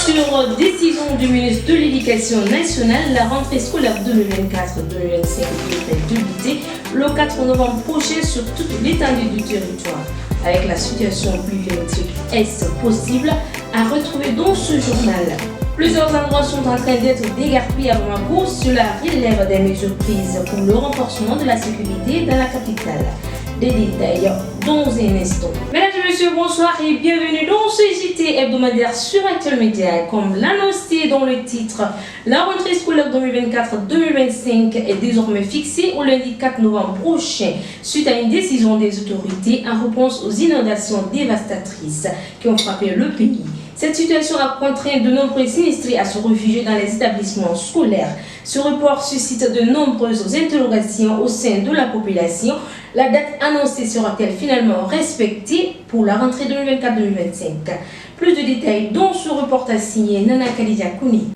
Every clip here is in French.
Sur décision du ministre de l'Éducation nationale, la rentrée scolaire 2024-2025 devrait débuter le 4 novembre prochain sur toute l'étendue du territoire. Avec la situation pluviométrique, est-ce possible à retrouver dans ce journal? Plusieurs endroits sont en train d'être dégarpis à Bamako. Cela relève des mesures prises pour le renforcement de la sécurité dans la capitale. Des détails dans un instant. Mesdames et messieurs, bonsoir et bienvenue dans ce JT hebdomadaire sur Actuel Média. Comme l'annoncé dans le titre, la rentrée scolaire 2024-2025 est désormais fixée au lundi 4 novembre prochain, suite à une décision des autorités en réponse aux inondations dévastatrices qui ont frappé le pays. Cette situation a contraint de nombreux sinistrés à se réfugier dans les établissements scolaires. Ce report suscite de nombreuses interrogations au sein de la population. La date annoncée sera-t-elle finalement respectée pour la rentrée 2024-2025? Plus de détails dans ce reportage signé Nana Khadija Kouni.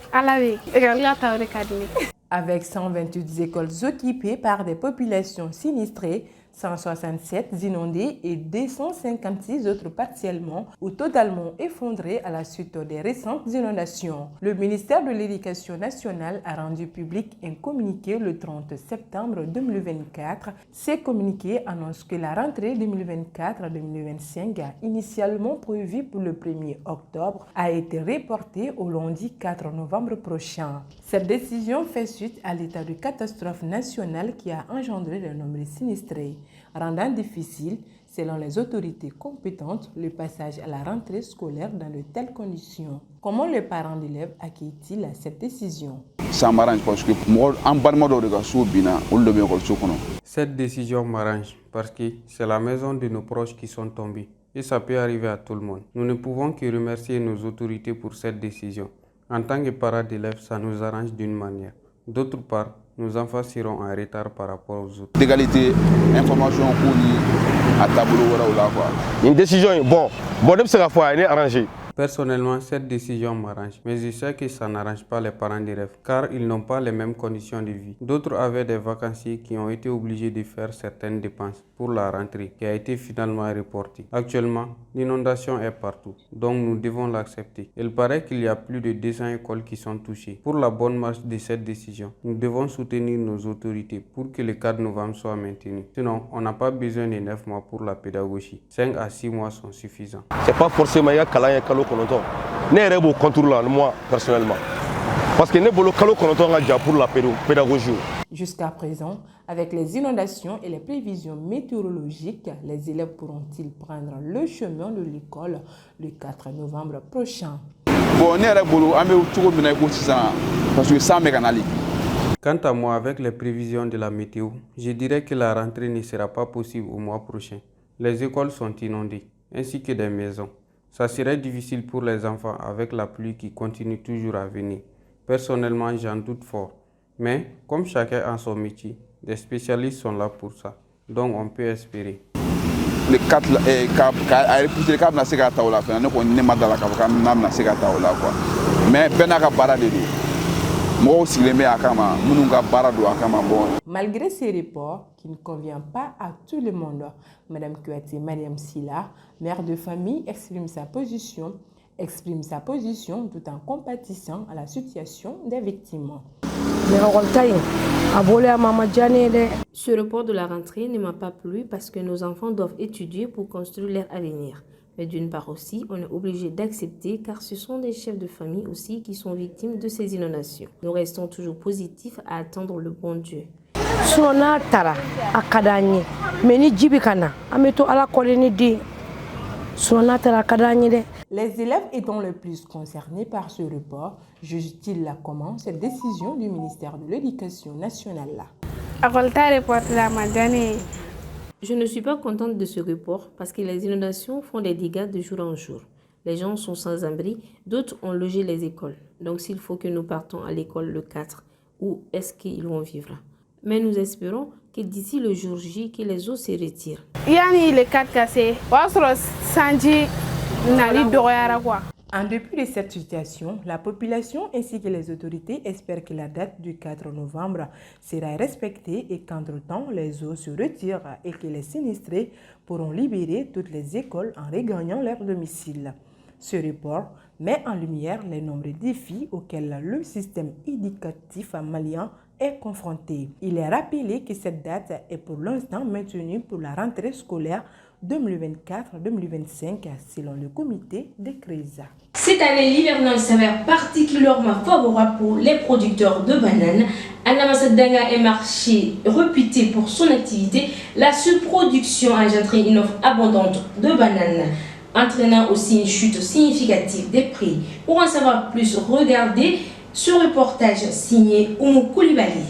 Avec 128 écoles occupées par des populations sinistrées, 167 inondées et 256 autres partiellement ou totalement effondrées à la suite des récentes inondations. Le ministère de l'Éducation nationale a rendu public un communiqué le 30 septembre 2024. Ces communiqués annoncent que la rentrée 2024-2025, initialement prévue pour le 1er octobre, a été reportée au lundi 4 novembre prochain. Cette décision fait suite à l'état de catastrophe nationale qui a engendré de nombreux sinistrés, rendant difficile, selon les autorités compétentes, le passage à la rentrée scolaire dans de telles conditions. Comment les parents d'élèves accueillent-ils cette décision? Ça m'arrange parce que cette décision m'arrange parce que c'est la maison de nos proches qui sont tombés et ça peut arriver à tout le monde. Nous ne pouvons que remercier nos autorités pour cette décision. En tant que parents d'élèves, ça nous arrange d'une manière. D'autre part, nos enfants seront en retard par rapport aux autres. D'égalité, information, à tableau, une décision, bon, elle est arrangée. Personnellement, cette décision m'arrange, mais je sais que ça n'arrange pas les parents d'élèves, car ils n'ont pas les mêmes conditions de vie. D'autres avaient des vacanciers qui ont été obligés de faire certaines dépenses pour la rentrée, qui a été finalement reportée. Actuellement, l'inondation est partout, donc nous devons l'accepter. Il paraît qu'il y a plus de 200 écoles qui sont touchées. Pour la bonne marche de cette décision, nous devons soutenir nos autorités pour que le 4 novembre soit maintenu. Sinon, on n'a pas besoin de 9 mois pour la pédagogie. 5 à 6 mois sont suffisants. C'est pas forcément moi personnellement parce que pour la pédagogie. Jusqu'à présent, avec les inondations et les prévisions météorologiques, les élèves pourront-ils prendre le chemin de l'école le 4 novembre prochain? Quant à moi, avec les prévisions de la météo, je dirais que la rentrée ne sera pas possible au mois prochain. Les écoles sont inondées, ainsi que des maisons. Ça serait difficile pour les enfants avec la pluie qui continue toujours à venir. Personnellement, j'en doute fort. Mais comme chacun a son métier, des spécialistes sont là pour ça. Donc on peut espérer. Le 4, mais malgré ces reports qui ne conviennent pas à tout le monde, Mme Kouati Mariam Silla, mère de famille, exprime sa position tout en compatissant à la situation des victimes. Ce report de la rentrée ne m'a pas plu parce que nos enfants doivent étudier pour construire leur avenir. Mais d'une part aussi, on est obligé d'accepter car ce sont des chefs de famille aussi qui sont victimes de ces inondations. Nous restons toujours positifs à attendre le bon Dieu. Les élèves étant le plus concernés par ce report, jugent-ils comment cette décision du ministère de l'Éducation nationale là? Je ne suis pas contente de ce report parce que les inondations font des dégâts de jour en jour. Les gens sont sans abri, d'autres ont logé les écoles. Donc s'il faut que nous partons à l'école le 4, où est-ce qu'ils vont vivre? Mais nous espérons que d'ici le jour J, que les eaux se retirent. En dépit de cette situation, la population ainsi que les autorités espèrent que la date du 4 novembre sera respectée et qu'entre-temps les eaux se retirent et que les sinistrés pourront libérer toutes les écoles en regagnant leur domicile. Ce report met en lumière les nombreux défis auxquels le système éducatif malien est confronté. Il est rappelé que cette date est pour l'instant maintenue pour la rentrée scolaire 2024-2025 selon le comité de crise. Cette année, l'hivernage s'avère particulièrement favorable pour les producteurs de bananes. Anamassadanga est marché réputé pour son activité. La surproduction a engendré une offre abondante de bananes, entraînant aussi une chute significative des prix. Pour en savoir plus, regardez ce reportage signé Oumou Koulibaly.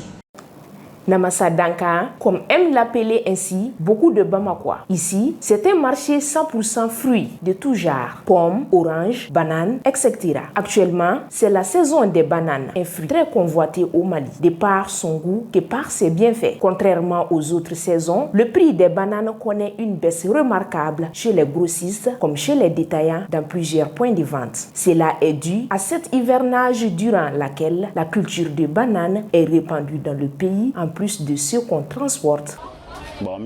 Namassadanka, comme aiment l'appeler ainsi beaucoup de Bamakois. Ici, c'est un marché 100% fruits de tout genre, pommes, oranges, bananes, etc. Actuellement, c'est la saison des bananes, un fruit très convoité au Mali, de par son goût que par ses bienfaits. Contrairement aux autres saisons, le prix des bananes connaît une baisse remarquable chez les grossistes comme chez les détaillants dans plusieurs points de vente. Cela est dû à cet hivernage durant laquelle la culture de bananes est répandue dans le pays en plus de ce qu'on transporte.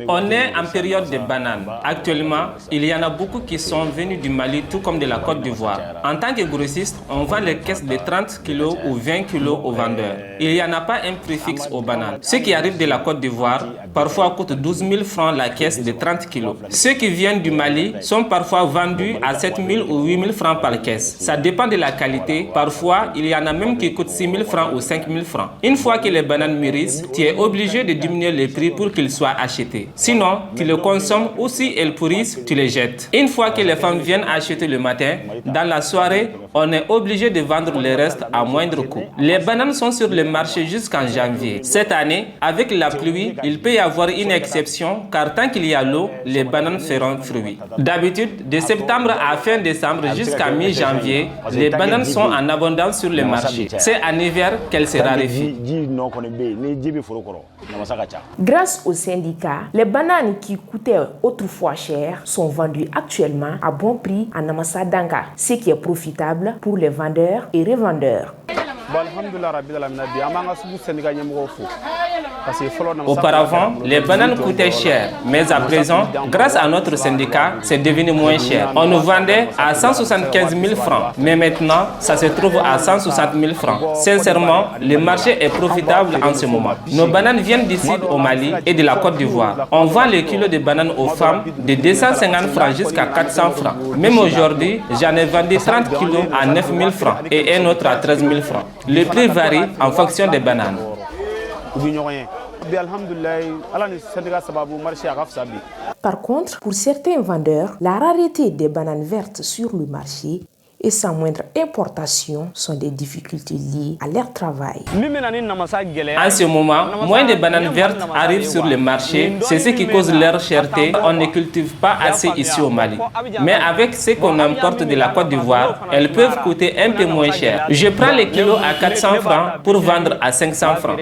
On est en période de bananes. Actuellement, il y en a beaucoup qui sont venus du Mali, tout comme de la Côte d'Ivoire. En tant que grossiste, on vend les caisses de 30 kg ou 20 kg aux vendeurs. Il n'y en a pas un prix fixe aux bananes. Ceux qui arrivent de la Côte d'Ivoire, parfois coûtent 12 000 francs la caisse de 30 kg. Ceux qui viennent du Mali sont parfois vendus à 7 000 ou 8 000 francs par caisse. Ça dépend de la qualité. Parfois, il y en a même qui coûtent 6 000 francs ou 5 000 francs. Une fois que les bananes mûrissent, tu es obligé de diminuer les prix pour qu'ils soient achetés. Sinon, tu les consommes ou si elles pourrissent, tu les jettes. Une fois que les femmes viennent acheter le matin, dans la soirée, on est obligé de vendre le reste à moindre coût. Les bananes sont sur le marché jusqu'en janvier. Cette année, avec la pluie, il peut y avoir une exception car tant qu'il y a l'eau, les bananes feront fruit. D'habitude, de septembre à fin décembre jusqu'à mi-janvier, les bananes sont en abondance sur le marché. C'est en hiver qu'elles se raréfient. Grâce au syndicat, les bananes qui coûtaient autrefois cher sont vendues actuellement à bon prix à Namassadanka, ce qui est profitable pour les vendeurs et revendeurs. Auparavant, les bananes coûtaient cher, mais à présent, grâce à notre syndicat, c'est devenu moins cher. On nous vendait à 175 000 francs, mais maintenant, ça se trouve à 160 000 francs. Sincèrement, le marché est profitable en ce moment. Nos bananes viennent d'ici au Mali et de la Côte d'Ivoire. On vend les kilos de bananes aux femmes de 250 francs jusqu'à 400 francs. Même aujourd'hui, j'en ai vendu 30 kilos à 9 000 francs et un autre à 13 000 francs. Le prix varie en fonction des bananes. Par contre, pour certains vendeurs, la rareté des bananes vertes sur le marché et sans moindre importation sont des difficultés liées à leur travail. En ce moment, moins de bananes vertes arrivent sur le marché, c'est ce qui cause leur cherté. On ne cultive pas assez ici au Mali. Mais avec ce qu'on importe de la Côte d'Ivoire, elles peuvent coûter un peu moins cher. Je prends les kilos à 400 francs pour vendre à 500 francs.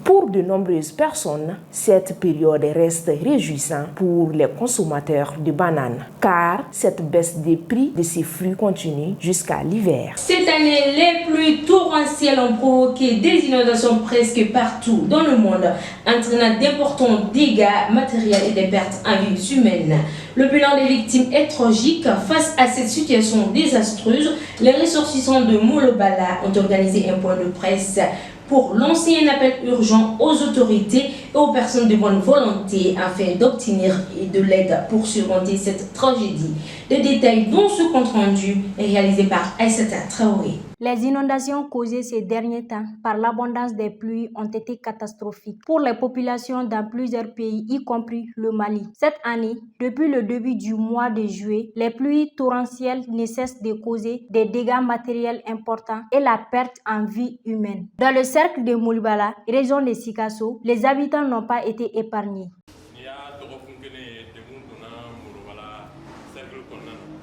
Pour de nombreuses personnes, cette période reste réjouissante pour les consommateurs de bananes, car cette baisse des prix de ces fruits continue jusqu'à l'hiver. Cette année, les pluies torrentielles ont provoqué des inondations presque partout dans le monde, entraînant d'importants dégâts matériels et des pertes en vies humaines. Le bilan des victimes est tragique. Face à cette situation désastreuse, les ressortissants de Molobala ont organisé un point de presse pour lancer un appel urgent aux autorités et aux personnes de bonne volonté afin d'obtenir de l'aide pour surmonter cette tragédie. Les détails dans ce compte rendu est réalisé par Aïssata Traoré. Les inondations causées ces derniers temps par l'abondance des pluies ont été catastrophiques pour les populations dans plusieurs pays, y compris le Mali. Cette année, depuis le début du mois de juillet, les pluies torrentielles ne cessent de causer des dégâts matériels importants et la perte en vie humaine. Dans le cercle de Molobala, région de Sikasso, les habitants n'ont pas été épargnés.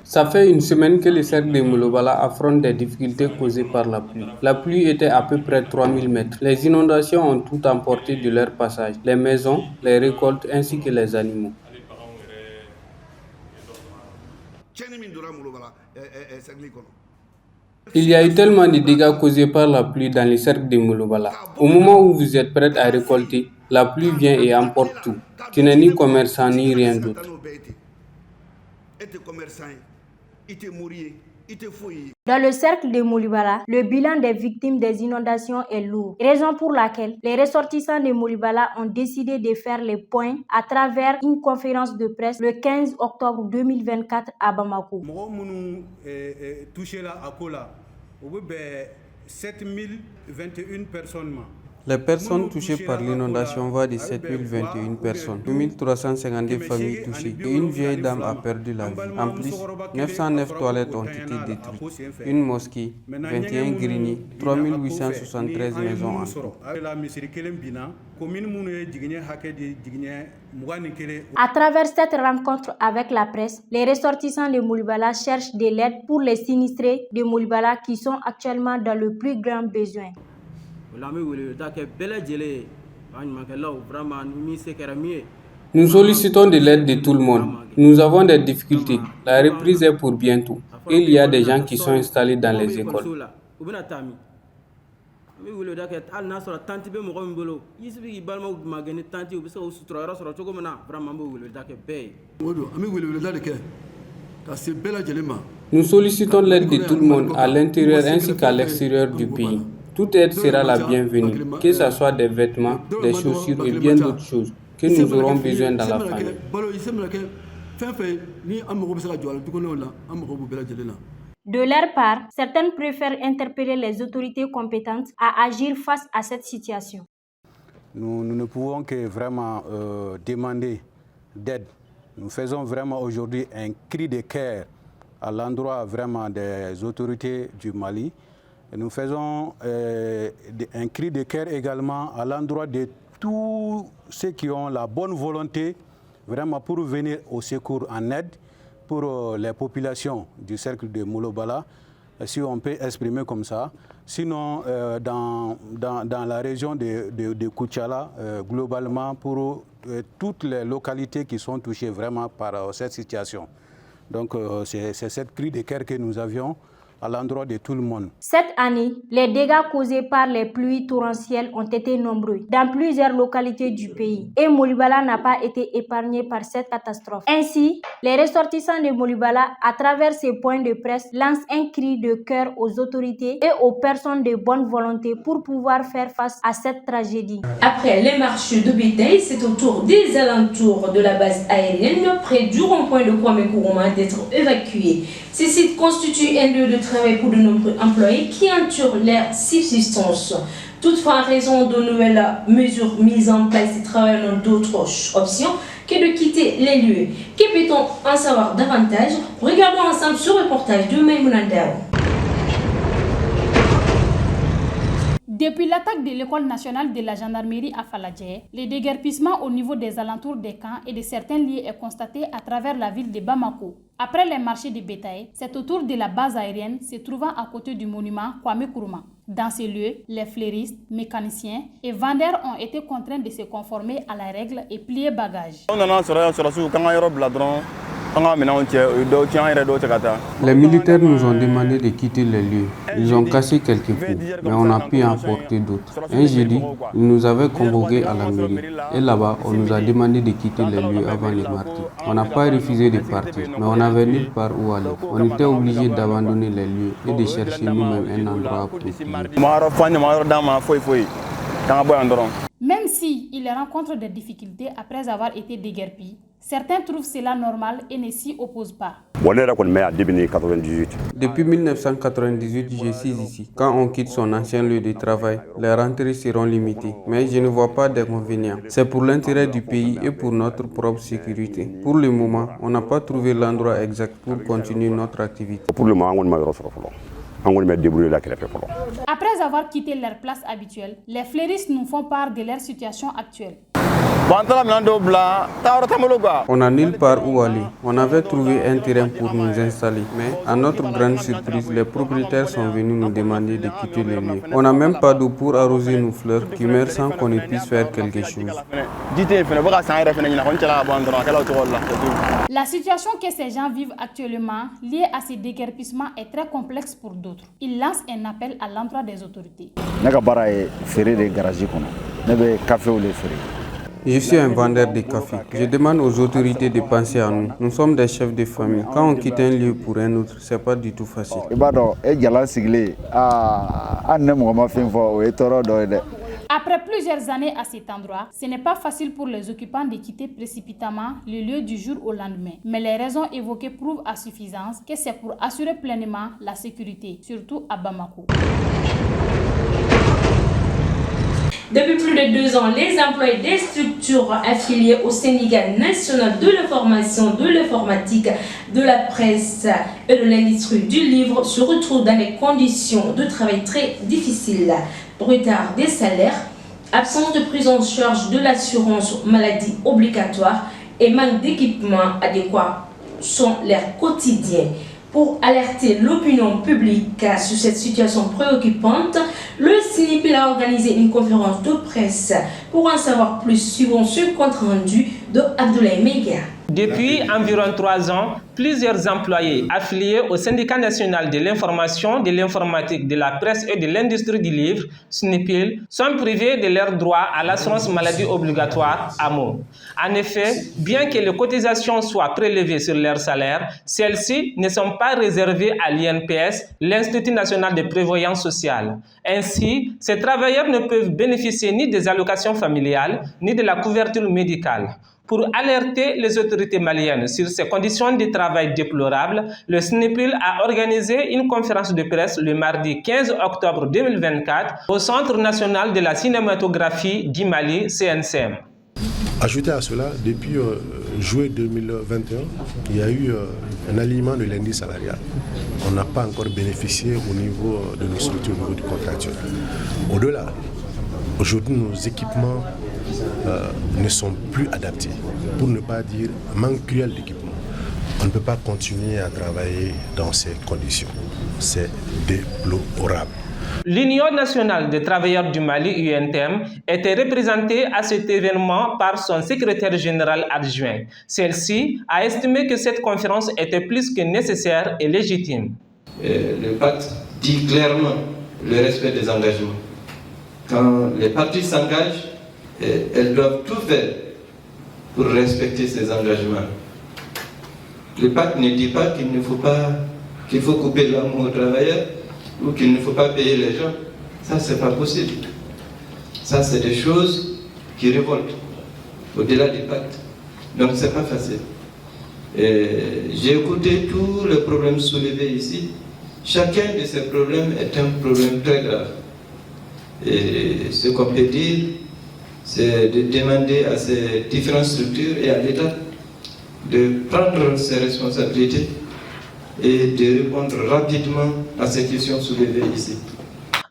Ça fait une semaine que le cercle de Molobala affronte des difficultés causées par la pluie. La pluie était à peu près 3000 mètres. Les inondations ont tout emporté de leur passage, les maisons, les récoltes ainsi que les animaux. Il y a eu tellement de dégâts causés par la pluie dans le cercle de Molobala. Au moment où vous êtes prêts à récolter, la pluie vient et emporte tout. Tu n'es ni commerçant ni rien d'autre. Dans le cercle de Molibala, le bilan des victimes des inondations est lourd, raison pour laquelle les ressortissants de Molibala ont décidé de faire les points à travers une conférence de presse le 15 octobre 2024 à Bamako. 7021 personnes. Les personnes touchées par l'inondation vont de 7021 personnes, 2352 familles touchées et une vieille dame a perdu la vie. En plus, 909 toilettes ont été détruites, une mosquée, 21 greniers, 3873 maisons en tout. À travers cette rencontre avec la presse, les ressortissants de Molibala cherchent de l'aide pour les sinistrés de Molibala qui sont actuellement dans le plus grand besoin. Nous sollicitons de l'aide de tout le monde. Nous avons des difficultés. La reprise est pour bientôt. Il y a des gens qui sont installés dans les écoles. Nous sollicitons l'aide de tout le monde à l'intérieur ainsi qu'à l'extérieur du pays. Toute aide sera la bienvenue, que ce soit des vêtements, des chaussures et bien d'autres choses que nous aurons besoin dans la famille. De leur part, certaines préfèrent interpeller les autorités compétentes à agir face à cette situation. Nous ne pouvons que vraiment demander d'aide. Nous faisons vraiment aujourd'hui un cri de cœur à l'endroit vraiment des autorités du Mali. Nous faisons un cri de cœur également à l'endroit de tous ceux qui ont la bonne volonté vraiment pour venir au secours en aide pour les populations du cercle de Molobala, si on peut exprimer comme ça. Sinon, dans la région de Koutiala, globalement, pour toutes les localités qui sont touchées vraiment par cette situation. Donc, c'est cette cri de cœur que nous avions à l'endroit de tout le monde. Cette année, les dégâts causés par les pluies torrentielles ont été nombreux dans plusieurs localités du pays et Molibala n'a pas été épargné par cette catastrophe. Ainsi, les ressortissants de Molibala, à travers ces points de presse, lancent un cri de cœur aux autorités et aux personnes de bonne volonté pour pouvoir faire face à cette tragédie. Après les marches de bétail, c'est au tour des alentours de la base aérienne près du rond-point de Kwame Nkrumah d'être évacué. Ces sites constituent un lieu de travail pour de nombreux employés qui entourent leur subsistance. Toutefois, en raison de nouvelles mesures mises en place, ces travailleurs n'ont d'autres options que de quitter les lieux. Que peut-on en savoir davantage? Regardons ensemble ce reportage de Maïmouna Ndao. Depuis l'attaque de l'école nationale de la gendarmerie à Faladje, le déguerpissement au niveau des alentours des camps et de certains lieux est constaté à travers la ville de Bamako. Après les marchés de bétail, c'est autour de la base aérienne se trouvant à côté du monument Kwame Nkrumah. Dans ces lieux, les fleuristes, mécaniciens et vendeurs ont été contraints de se conformer à la règle et plier bagages. Les militaires nous ont demandé de quitter les lieux. Ils ont cassé quelques pots, mais on a pu emporter d'autres. Un jeudi, ils nous avaient convoqués à la mairie. Et là-bas, on nous a demandé de quitter les lieux avant le mardi. On n'a pas refusé de partir, mais on n'avait nulle part où aller. On était obligé d'abandonner les lieux et de chercher nous-mêmes un endroit approprié. Même s'ils rencontrent des difficultés après avoir été déguerpis, certains trouvent cela normal et ne s'y opposent pas. Depuis 1998, je suis ici. Quand on quitte son ancien lieu de travail, les rentrées seront limitées. Mais je ne vois pas d'inconvénient. C'est pour l'intérêt du pays et pour notre propre sécurité. Pour le moment, on n'a pas trouvé l'endroit exact pour continuer notre activité. Après avoir quitté leur place habituelle, les fleuristes nous font part de leur situation actuelle. On n'a nulle part où aller. On avait trouvé un terrain pour nous installer. Mais à notre grande surprise, les propriétaires sont venus nous demander de quitter les lieux. On n'a même pas d'eau pour arroser nos fleurs qui meurent sans qu'on ne puisse faire quelque chose. La situation que ces gens vivent actuellement, liée à ces déguerpissements, est très complexe pour d'autres. Ils lancent un appel à l'endroit des autorités. Je suis un vendeur de café. Je demande aux autorités de penser à nous. Nous sommes des chefs de famille. Quand on quitte un lieu pour un autre, c'est pas du tout facile. Après plusieurs années à cet endroit, ce n'est pas facile pour les occupants de quitter précipitamment le lieu du jour au lendemain. Mais les raisons évoquées prouvent à suffisance que c'est pour assurer pleinement la sécurité, surtout à Bamako. Depuis plus de 2 ans, les employés des structures affiliées au syndicat national de l'information, de l'informatique, de la presse et de l'industrie du livre se retrouvent dans des conditions de travail très difficiles. Retard des salaires, absence de prise en charge de l'assurance maladie obligatoire et manque d'équipements adéquats sont leurs quotidiens. Pour alerter l'opinion publique sur cette situation préoccupante, le SNIPIL a organisé une conférence de presse. Pour en savoir plus, suivons ce compte rendu de Abdoulaye Mega. Depuis environ 3 ans, plusieurs employés affiliés au syndicat national de l'information, de l'informatique, de la presse et de l'industrie du livre, SNIPIL, sont privés de leurs droits à l'assurance maladie obligatoire AMO. En effet, bien que les cotisations soient prélevées sur leur salaire, celles-ci ne sont pas réservées à l'INPS, l'Institut national de prévoyance sociale. Ainsi, ces travailleurs ne peuvent bénéficier ni des allocations familiales, ni de la couverture médicale. Pour alerter les autorités maliennes sur ces conditions de travail déplorables, le SNIPIL a organisé une conférence de presse le mardi 15 octobre 2024 au Centre national de la cinématographie du Mali, CNCM. Ajouté à cela, depuis juillet 2021, il y a eu un alignement de l'indice salarial. On n'a pas encore bénéficié au niveau de nos structures, au niveau du contractuel. Au-delà, aujourd'hui, nos équipements ne sont plus adaptés, pour ne pas dire manque cruel d'équipement. On ne peut pas continuer à travailler dans ces conditions. C'est déplorable. L'Union nationale des travailleurs du Mali, UNTM, était représentée à cet événement par son secrétaire général adjoint. Celle-ci a estimé que cette conférence était plus que nécessaire et légitime. Le pacte dit clairement le respect des engagements. Quand les parties s'engagent, elles doivent tout faire pour respecter ces engagements. Le pacte ne dit pas qu'il faut couper l'amour aux travailleurs ou qu'il ne faut pas payer les gens. Ça, c'est pas possible. Ça, c'est des choses qui révoltent au-delà du pacte. Donc, c'est pas facile. J'ai écouté tous les problèmes soulevés ici. Chacun de ces problèmes est un problème très grave. Et ce qu'on peut dire, c'est de demander à ces différentes structures et à l'État de prendre ses responsabilités et de répondre rapidement à ces questions soulevées ici.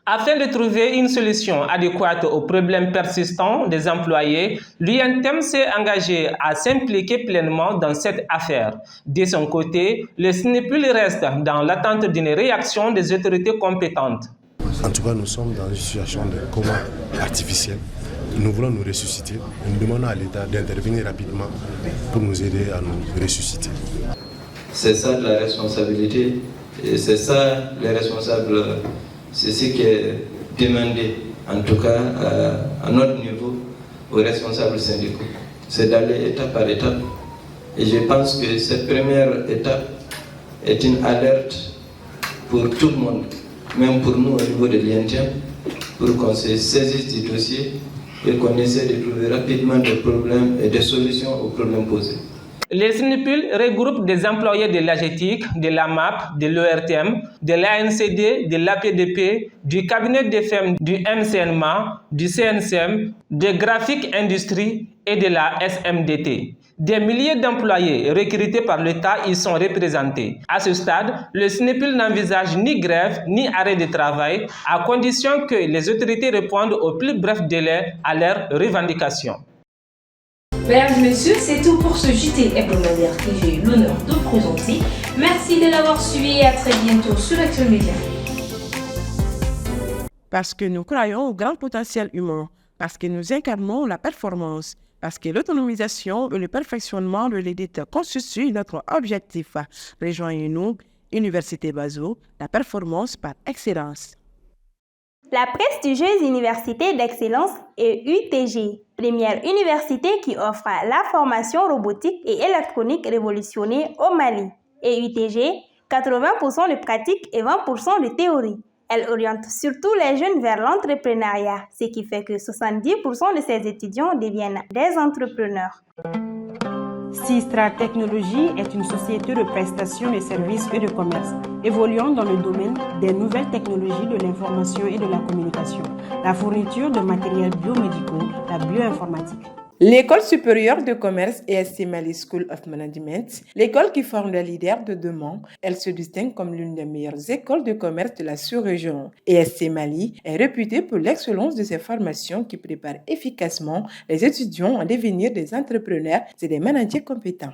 Afin de trouver une solution adéquate aux problèmes persistants des employés, l'UNTM s'est engagé à s'impliquer pleinement dans cette affaire. De son côté, le SNIPIL reste dans l'attente d'une réaction des autorités compétentes. En tout cas, nous sommes dans une situation de coma artificiel. Nous voulons nous ressusciter. Nous demandons à l'État d'intervenir rapidement pour nous aider à nous ressusciter. C'est ça la responsabilité, et c'est ça les responsables, c'est ce qui est demandé, en tout cas à notre niveau, aux responsables syndicaux. C'est d'aller étape par étape. Et je pense que cette première étape est une alerte pour tout le monde, même pour nous au niveau de l'INTM, pour qu'on se saisisse du dossier et qu'on essaie de trouver rapidement des problèmes et des solutions aux problèmes posés. Les SNIPIL regroupent des employés de l'AGETIC, de l'AMAP, de l'ORTM, de l'ANCD, de l'APDP, du cabinet des femmes du MCNMA, du CNCM, de Graphic Industrie et de la SMDT. Des milliers d'employés recrutés par l'État y sont représentés. À ce stade, le SNIPIL n'envisage ni grève ni arrêt de travail, à condition que les autorités répondent au plus bref délai à leurs revendications. Mesdames et messieurs, c'est tout pour ce JT hebdomadaire que j'ai eu l'honneur de présenter. Merci de l'avoir suivi et à très bientôt sur Actuel Média. Parce que nous croyons au grand potentiel humain, parce que nous incarnons la performance, parce que l'autonomisation et le perfectionnement de l'élite constituent notre objectif. Rejoignez-nous, Université Bazo, la performance par excellence. La prestigieuse Université d'excellence est UTG, première université qui offre la formation robotique et électronique révolutionnée au Mali. Et UTG, 80% de pratique et 20% de théorie. Elle oriente surtout les jeunes vers l'entrepreneuriat, ce qui fait que 70% de ses étudiants deviennent des entrepreneurs. Sistra Technologies est une société de prestation de services et de commerce, évoluant dans le domaine des nouvelles technologies de l'information et de la communication, la fourniture de matériels biomédicaux, la bioinformatique. L'École supérieure de commerce ESC Mali School of Management, l'école qui forme les leaders de demain, elle se distingue comme l'une des meilleures écoles de commerce de la sous-région. ESC Mali est réputée pour l'excellence de ses formations qui préparent efficacement les étudiants à devenir des entrepreneurs et des managers compétents.